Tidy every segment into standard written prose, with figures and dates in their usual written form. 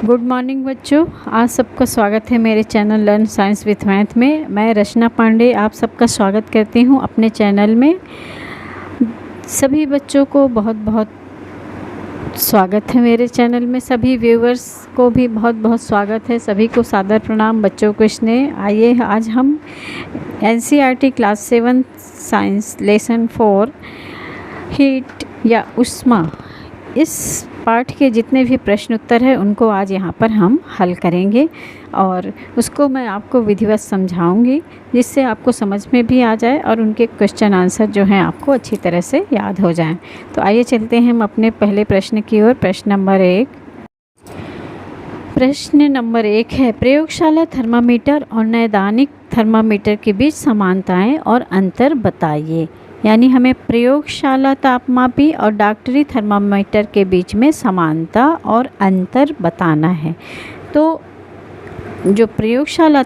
Good morning बच्चों, आज सबका स्वागत है मेरे channel learn science with math में। मैं रचना पांडे आप सबका स्वागत करती हूँ अपने चैनल में। सभी बच्चों को बहुत बहुत स्वागत है मेरे चैनल में। सभी व्यूवर्स को भी बहुत बहुत स्वागत है। सभी को सादर प्रणाम। बच्चों को स्नेह। आइए आज हम NCERT class 7 science lesson 4 heat या उष्मा, इस पाठ के जितने भी प्रश्न उत्तर हैं उनको आज यहाँ पर हम हल करेंगे और उसको मैं आपको विधिवत समझाऊंगी, जिससे आपको समझ में भी आ जाए और उनके क्वेश्चन आंसर जो हैं आपको अच्छी तरह से याद हो जाएं। तो आइए चलते हैं हम अपने पहले प्रश्न की ओर। प्रश्न नंबर 1 है, प्रयोगशाला थर्मामीटर और नैदानिक थर्मामीटर के बीच समानताएं और अंतर बताइए। यानी हमें प्रयोगशाला तापमापी और डॉक्टरी थर्मामीटर के बीच में समानता और अंतर बताना है। तो जो प्रयोगशाला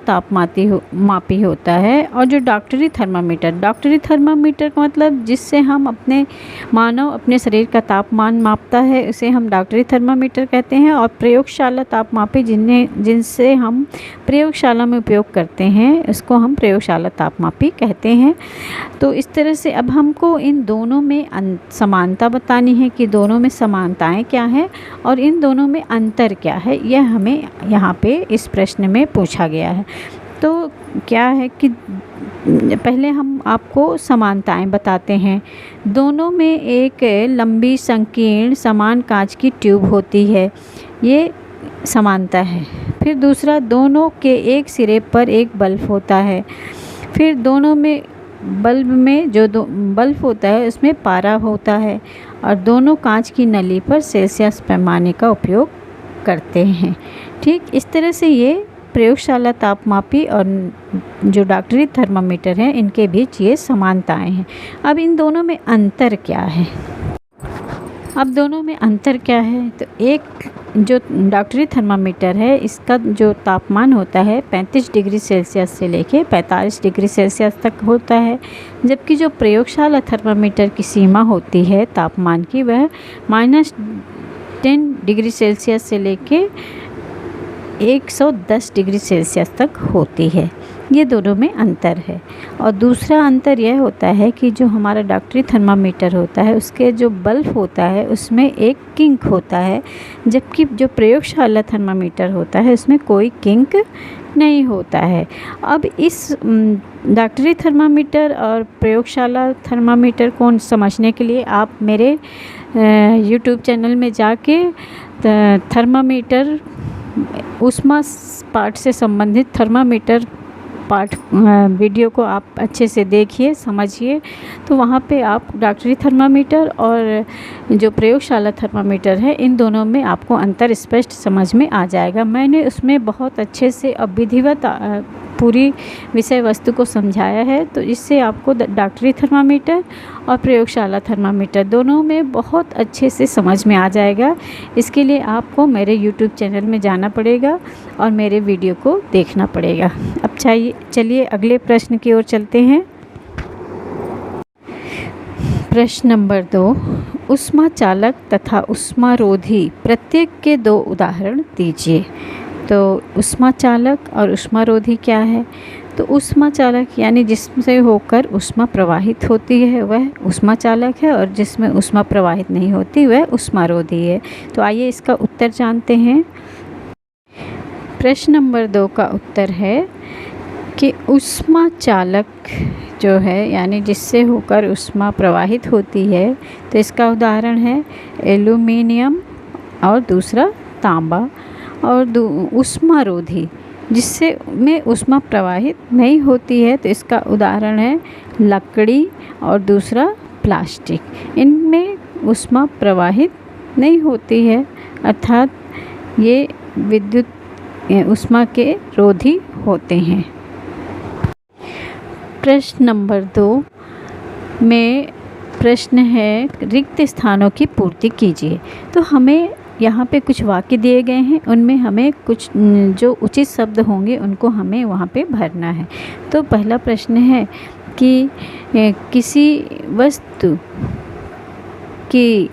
मापी होता है और जो डॉक्टरी थर्मामीटर का मतलब जिससे हम अपने शरीर का तापमान मापता है, उसे हम डॉक्टरी थर्मामीटर कहते हैं। और प्रयोगशाला तापमापी जिनसे हम प्रयोगशाला में उपयोग करते हैं, उसको हम प्रयोगशाला तापमापी कहते हैं। तो इस तरह से अब हमको इन दोनों में समानता बतानी है कि दोनों में समानताएं क्या हैं और इन दोनों में अंतर क्या है, यह हमें यहाँ पे इस प्रश्न में पूछा गया है। तो क्या है कि पहले हम आपको समानताएं बताते हैं। दोनों में एक लंबी संकीर्ण समान कांच की ट्यूब होती है, ये समानता है। फिर दूसरा, दोनों के एक सिरे पर एक बल्ब होता है। फिर दोनों में बल्ब में जो बल्ब होता है उसमें पारा होता है और दोनों कांच की नली पर सेल्सियस पैमाने का उपयोग करते हैं। ठीक इस तरह से ये प्रयोगशाला तापमापी और जो डॉक्टरी थर्मामीटर हैं, इनके बीच ये समानताएं हैं। अब इन दोनों में अंतर क्या है? तो एक जो डॉक्टरी थर्मामीटर है, इसका जो तापमान होता है 35 डिग्री सेल्सियस से लेके 45 डिग्री सेल्सियस तक होता है, जबकि जो प्रयोगशाला थर्मामीटर की सीमा होती है तापमान की, वह -10 डिग्री सेल्सियस से लेके 110 डिग्री सेल्सियस तक होती है। ये दोनों में अंतर है। और दूसरा अंतर यह होता है कि जो हमारा डॉक्टरी थर्मामीटर होता है, उसके जो बल्ब होता है उसमें एक किंक होता है, जबकि जो प्रयोगशाला थर्मामीटर होता है उसमें कोई किंक नहीं होता है। अब इस डॉक्टरी थर्मामीटर और प्रयोगशाला थर्मामीटर को समझने के लिए आप मेरे YouTube चैनल में जाके थर्मामीटर उष्मा पाठ से संबंधित थर्मामीटर पाठ वीडियो को आप अच्छे से देखिए, समझिए। तो वहाँ पे आप डॉक्टरी थर्मामीटर और जो प्रयोगशाला थर्मामीटर है, इन दोनों में आपको अंतर स्पष्ट समझ में आ जाएगा। मैंने उसमें बहुत अच्छे से विधिवत पूरी विषय वस्तु को समझाया है, तो इससे आपको डॉक्टरी थर्मामीटर और प्रयोगशाला थर्मामीटर दोनों में बहुत अच्छे से समझ में आ जाएगा। इसके लिए आपको मेरे YouTube चैनल में जाना पड़ेगा और मेरे वीडियो को देखना पड़ेगा। अब चलिए अगले प्रश्न की ओर चलते हैं। प्रश्न नंबर 2, उष्मा चालक तथा उष्मारोधी प्रत्येक के 2 उदाहरण दीजिए। तो उष्मा चालक और उष्मारोधी क्या है? तो उष्मा चालक यानी जिससे होकर उष्मा प्रवाहित होती है, वह उष्मा चालक है, और जिसमें उष्मा प्रवाहित नहीं होती वह उष्मारोधी है। तो आइए इसका उत्तर जानते हैं। प्रश्न नंबर 2 का उत्तर है कि उष्मा चालक जो है, यानी जिससे होकर उष्मा प्रवाहित होती है, तो इसका उदाहरण है एल्यूमिनियम और दूसरा तांबा। और उष्मारोधी जिससे में उष्मा प्रवाहित नहीं होती है, तो इसका उदाहरण है लकड़ी और दूसरा प्लास्टिक। इनमें उष्मा प्रवाहित नहीं होती है, अर्थात ये विद्युत उष्मा के रोधी होते हैं। प्रश्न नंबर 2 में प्रश्न है, रिक्त स्थानों की पूर्ति कीजिए। तो हमें यहाँ पे कुछ वाक्य दिए गए हैं, उनमें हमें कुछ जो उचित शब्द होंगे उनको हमें वहाँ पे भरना है। तो पहला प्रश्न है कि किसी वस्तु की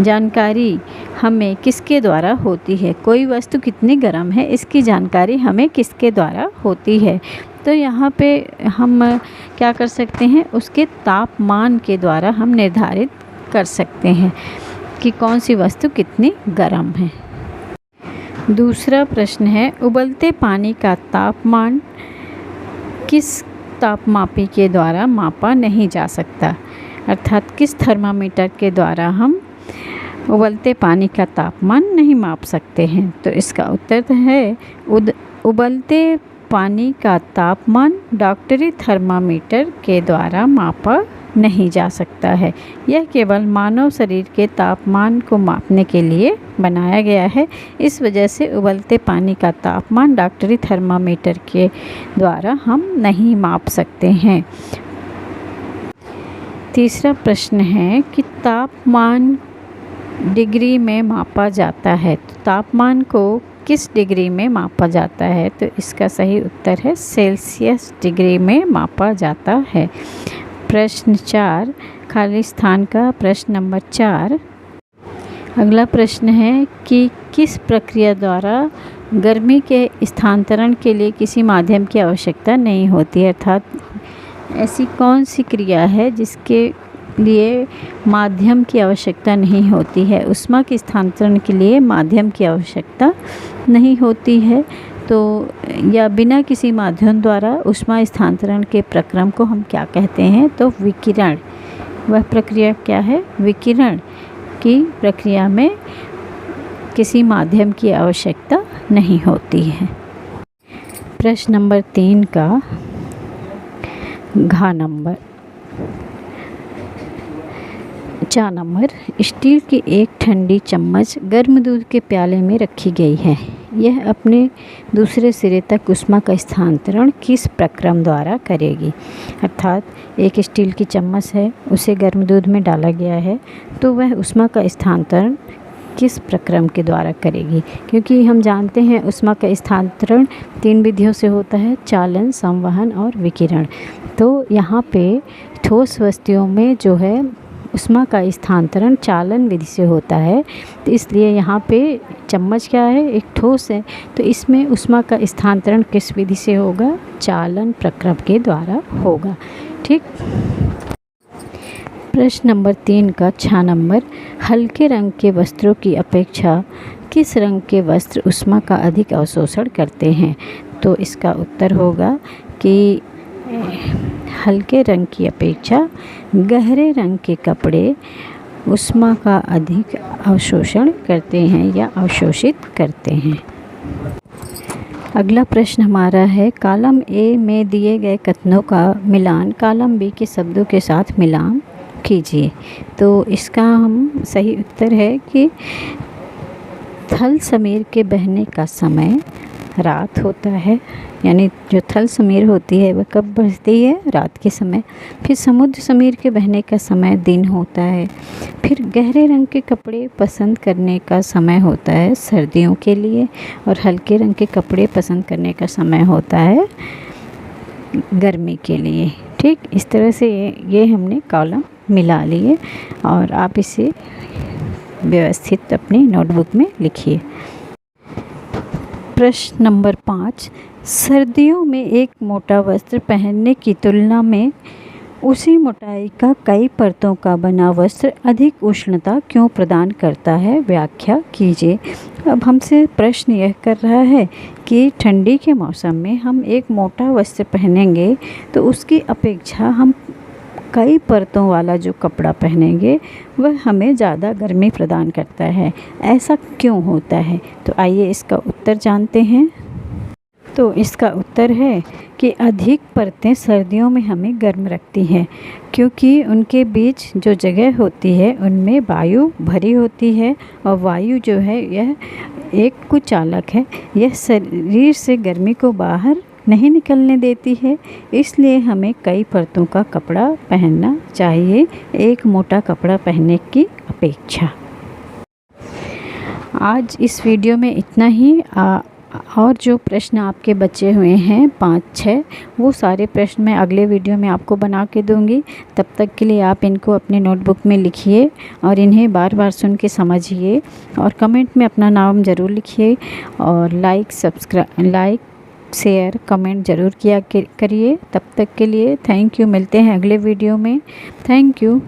जानकारी हमें किसके द्वारा होती है? कोई वस्तु कितनी गर्म है इसकी जानकारी हमें किसके द्वारा होती है? तो यहाँ पे हम क्या कर सकते हैं, उसके तापमान के द्वारा हम निर्धारित कर सकते हैं कि कौन सी वस्तु कितनी गर्म है। दूसरा प्रश्न है, उबलते पानी का तापमान किस तापमापी के द्वारा मापा नहीं जा सकता? अर्थात किस थर्मामीटर के द्वारा हम उबलते पानी का तापमान नहीं माप सकते हैं? तो इसका उत्तर है उबलते पानी का तापमान डॉक्टरी थर्मामीटर के द्वारा मापा नहीं जा सकता है। यह केवल मानव शरीर के तापमान को मापने के लिए बनाया गया है। इस वजह से उबलते पानी का तापमान डॉक्टरी थर्मामीटर के द्वारा हम नहीं माप सकते हैं। तीसरा प्रश्न है कि तापमान डिग्री में मापा जाता है, तो तापमान को किस डिग्री में मापा जाता है? तो इसका सही उत्तर है सेल्सियस डिग्री में मापा जाता है। प्रश्न 4 खाली स्थान का प्रश्न नंबर 4। अगला प्रश्न है कि किस प्रक्रिया द्वारा गर्मी के स्थानांतरण के लिए किसी माध्यम की आवश्यकता नहीं होती है? अर्थात ऐसी कौन सी क्रिया है जिसके लिए माध्यम की आवश्यकता नहीं होती है? ऊष्मा के स्थानांतरण के लिए माध्यम की आवश्यकता नहीं होती है, तो या बिना किसी माध्यम द्वारा ऊष्मा स्थानांतरण के प्रक्रम को हम क्या कहते हैं? तो विकिरण। वह प्रक्रिया क्या है? विकिरण की प्रक्रिया में किसी माध्यम की आवश्यकता नहीं होती है। प्रश्न नंबर 3 का घ नंबर 4 नंबर, स्टील की एक ठंडी चम्मच गर्म दूध के प्याले में रखी गई है। यह अपने दूसरे सिरे तक ऊष्मा का स्थानांतरण किस प्रक्रम द्वारा करेगी? अर्थात एक स्टील की चम्मच है, उसे गर्म दूध में डाला गया है, तो वह ऊष्मा का स्थानांतरण किस प्रक्रम के द्वारा करेगी? क्योंकि हम जानते हैं ऊष्मा का स्थानांतरण 3 विधियों से होता है, चालन, संवहन और विकिरण। तो यहाँ पे ठोस वस्तुओं में जो है ऊष्मा का स्थानांतरण चालन विधि से होता है, तो इसलिए यहाँ पे चम्मच क्या है? एक ठोस है, तो इसमें ऊष्मा का स्थानांतरण किस विधि से होगा? चालन प्रक्रम के द्वारा होगा। ठीक। प्रश्न नंबर 3 का 6 नंबर, हल्के रंग के वस्त्रों की अपेक्षा किस रंग के वस्त्र ऊष्मा का अधिक अवशोषण करते हैं? तो इसका उत्तर होगा कि हल्के रंग की अपेक्षा गहरे रंग के कपड़े ऊष्मा का अधिक अवशोषण करते हैं या अवशोषित करते हैं। अगला प्रश्न हमारा है, कॉलम ए में दिए गए कथनों का मिलान कॉलम बी के शब्दों के साथ मिलान कीजिए। तो इसका हम सही उत्तर है कि थल समीर के बहने का समय रात होता है, यानी जो थल समीर होती है वह कब बहती है? रात के समय। फिर समुद्र समीर के बहने का समय दिन होता है। फिर गहरे रंग के कपड़े पसंद करने का समय होता है सर्दियों के लिए, और हल्के रंग के कपड़े पसंद करने का समय होता है गर्मी के लिए। ठीक, इस तरह से ये हमने कॉलम मिला लिए और आप इसे व्यवस्थित अपनी नोटबुक में लिखिए। प्रश्न नंबर 5, सर्दियों में एक मोटा वस्त्र पहनने की तुलना में उसी मोटाई का कई परतों का बना वस्त्र अधिक उष्णता क्यों प्रदान करता है? व्याख्या कीजिए। अब हमसे प्रश्न यह कर रहा है कि ठंडी के मौसम में हम एक मोटा वस्त्र पहनेंगे तो उसकी अपेक्षा हम कई परतों वाला जो कपड़ा पहनेंगे वह हमें ज़्यादा गर्मी प्रदान करता है। ऐसा क्यों होता है? तो आइए इसका उत्तर जानते हैं। तो इसका उत्तर है कि अधिक परतें सर्दियों में हमें गर्म रखती हैं, क्योंकि उनके बीच जो जगह होती है उनमें वायु भरी होती है, और वायु जो है यह एक कुचालक है, यह शरीर से गर्मी को बाहर नहीं निकलने देती है। इसलिए हमें कई परतों का कपड़ा पहनना चाहिए एक मोटा कपड़ा पहनने की अपेक्षा। आज इस वीडियो में इतना ही। और जो प्रश्न आपके बचे हुए हैं 5-6, वो सारे प्रश्न मैं अगले वीडियो में आपको बना के दूंगी। तब तक के लिए आप इनको अपने नोटबुक में लिखिए और इन्हें बार बार सुन के समझिए और कमेंट में अपना नाम ज़रूर लिखिए और लाइक शेयर कमेंट ज़रूर किया करिए। तब तक के लिए थैंक यू। मिलते हैं अगले वीडियो में। Thank you.